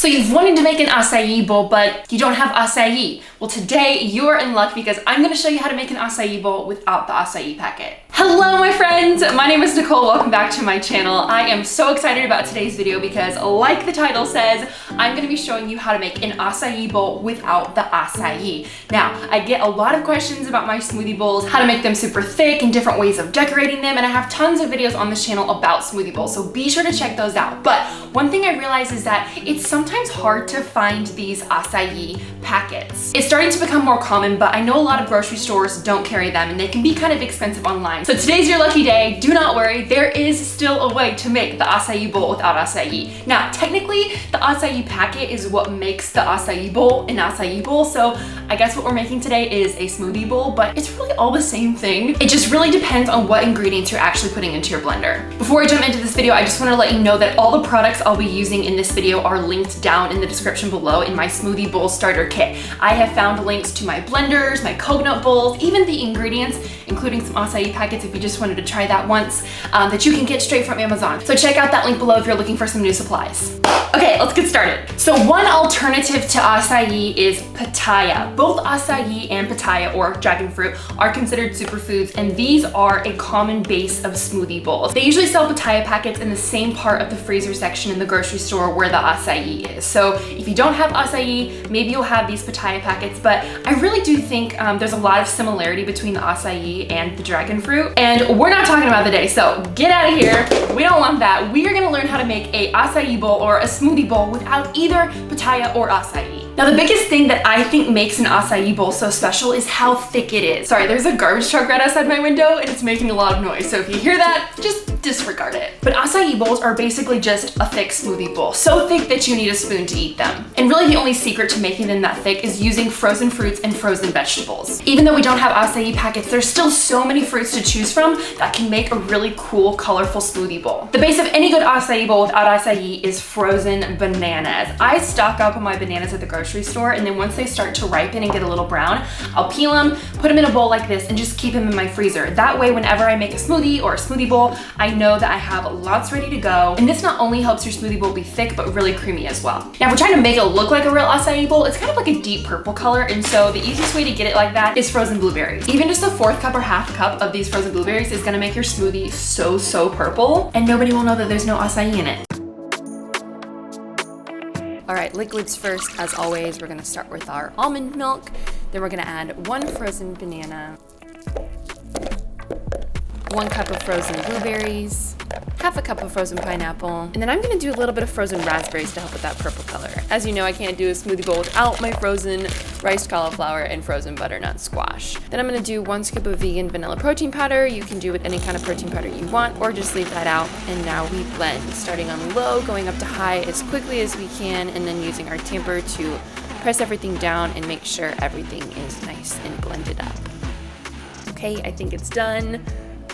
So you've wanted to make an acai bowl, but you don't have acai. Well, today you're in luck because I'm gonna show you how to make an acai bowl without the acai packet. Hello, my friends. My name is Nicole. Welcome back to my channel. I am so excited about today's video because, like the title says, I'm gonna be showing you how to make an acai bowl without the acai. Now, I get a lot of questions about my smoothie bowls, how to make them super thick and different ways of decorating them, and I have tons of videos on this channel about smoothie bowls, so be sure to check those out. But one thing I realized is that it's sometimes hard to find these acai packets. It's starting to become more common, but I know a lot of grocery stores don't carry them and they can be kind of expensive online. So today's your lucky day. Do not worry, there is still a way to make the acai bowl without acai. Now, technically, the acai packet is what makes the acai bowl an acai bowl, so I guess what we're making today is a smoothie bowl, but it's really all the same thing. It just really depends on what ingredients you're actually putting into your blender. Before I jump into this video, I just want to let you know that all the products I'll be using in this video are linked down in the description below in my smoothie bowl starter kit. I have found links to my blenders, my coconut bowls, even the ingredients, including some acai packets if you just wanted to try that once, that you can get straight from Amazon. So check out that link below if you're looking for some new supplies. Okay, let's get started. So one alternative to acai is pitaya. Both acai and pitaya, or dragon fruit, are considered superfoods, and these are a common base of smoothie bowls. They usually sell pitaya packets in the same part of the freezer section in the grocery store where the acai is. So if you don't have acai, maybe you'll have these pitaya packets, but I really do think there's a lot of similarity between the acai and the dragon fruit, and we're not talking about the day, so get out of here. We don't want that. We are gonna learn how to make a acai bowl or a smoothie bowl without either pitaya or acai. Now, the biggest thing that I think makes an acai bowl so special is how thick it is. Sorry, there's a garbage truck right outside my window and it's making a lot of noise, so if you hear that, just disregard it. But acai bowls are basically just a thick smoothie bowl, so thick that you need a spoon to eat them. And really the only secret to making them that thick is using frozen fruits and frozen vegetables. Even though we don't have acai packets, there's still so many fruits to choose from that can make a really cool, colorful smoothie bowl. The base of any good acai bowl without acai is frozen bananas. I stock up on my bananas at the grocery store, and then once they start to ripen and get a little brown, I'll peel them, put them in a bowl like this, and just keep them in my freezer. That way, whenever I make a smoothie or a smoothie bowl, I know that I have lots ready to go. And this not only helps your smoothie bowl be thick, but really creamy as well. Now, if we're trying to make it look like a real acai bowl, it's kind of like a deep purple color, and so the easiest way to get it like that is frozen blueberries. Even just a fourth cup or half cup of these frozen blueberries is gonna make your smoothie so purple, and nobody will know that there's no acai in it. All right, liquids first. As always, we're gonna start with our almond milk. Then we're gonna add 1 frozen banana, 1 cup of frozen blueberries, half a cup of frozen pineapple, and then I'm gonna do a little bit of frozen raspberries to help with that purple color. As you know, I can't do a smoothie bowl without my frozen riced cauliflower and frozen butternut squash. Then I'm gonna do 1 scoop of vegan vanilla protein powder. You can do with any kind of protein powder you want, or just leave that out. And now we blend, starting on low, going up to high as quickly as we can, and then using our tamper to press everything down and make sure everything is nice and blended up. Okay, I think it's done.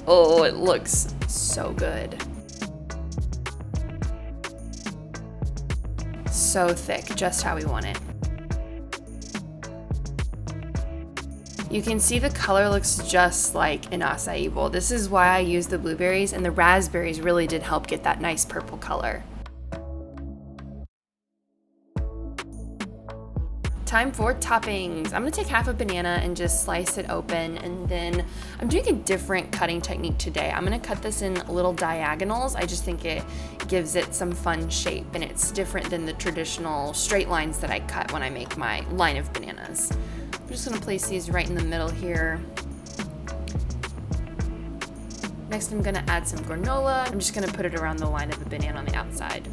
Oh, it looks so good. So thick, just how we want it. You can see the color looks just like an acai bowl. This is why I used the blueberries, and the raspberries really did help get that nice purple color. Time for toppings. I'm gonna take half a banana and just slice it open, and then I'm doing a different cutting technique today. I'm gonna cut this in little diagonals. I just think it gives it some fun shape, and it's different than the traditional straight lines that I cut when I make my line of bananas. I'm just gonna place these right in the middle here. Next, I'm gonna add some granola. I'm just gonna put it around the line of the banana on the outside.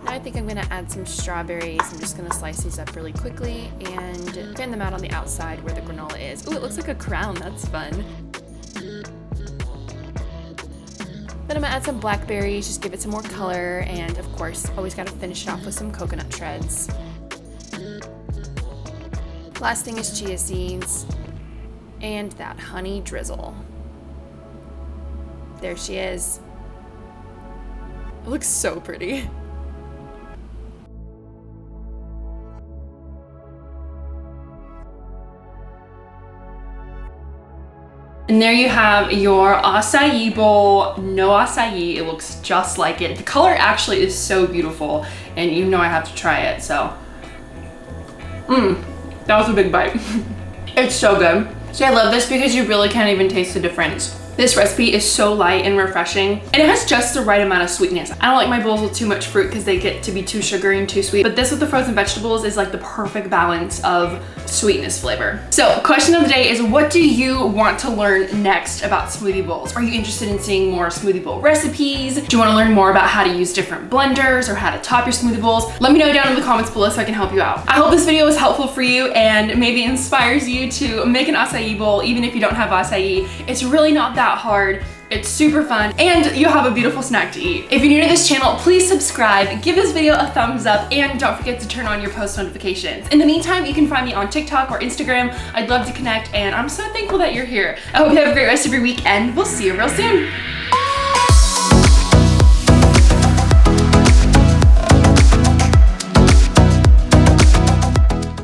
I think I'm gonna add some strawberries. I'm just gonna slice these up really quickly and fan them out on the outside where the granola is. Ooh, it looks like a crown, that's fun. Then I'm gonna add some blackberries, just give it some more color, and of course, always gotta finish it off with some coconut shreds. Last thing is chia seeds and that honey drizzle. There she is. It looks so pretty. And there you have your acai bowl. No acai, it looks just like it. The color actually is so beautiful, and you know I have to try it, so. That was a big bite. It's so good. See, I love this because you really can't even taste the difference. This recipe is so light and refreshing, and it has just the right amount of sweetness. I don't like my bowls with too much fruit because they get to be too sugary and too sweet, but this with the frozen vegetables is like the perfect balance of sweetness flavor. So, question of the day is, what do you want to learn next about smoothie bowls? Are you interested in seeing more smoothie bowl recipes? Do you want to learn more about how to use different blenders or how to top your smoothie bowls? Let me know down in the comments below so I can help you out. I hope this video was helpful for you and maybe inspires you to make an acai bowl even if you don't have acai. It's really not that hard. It's super fun, and you'll have a beautiful snack to eat. If you're new to this channel, please subscribe, give this video a thumbs up, and don't forget to turn on your post notifications. In the meantime, you can find me on TikTok or Instagram. I'd love to connect, and I'm so thankful that you're here. I hope you have a great rest of your week, and we'll see you real soon.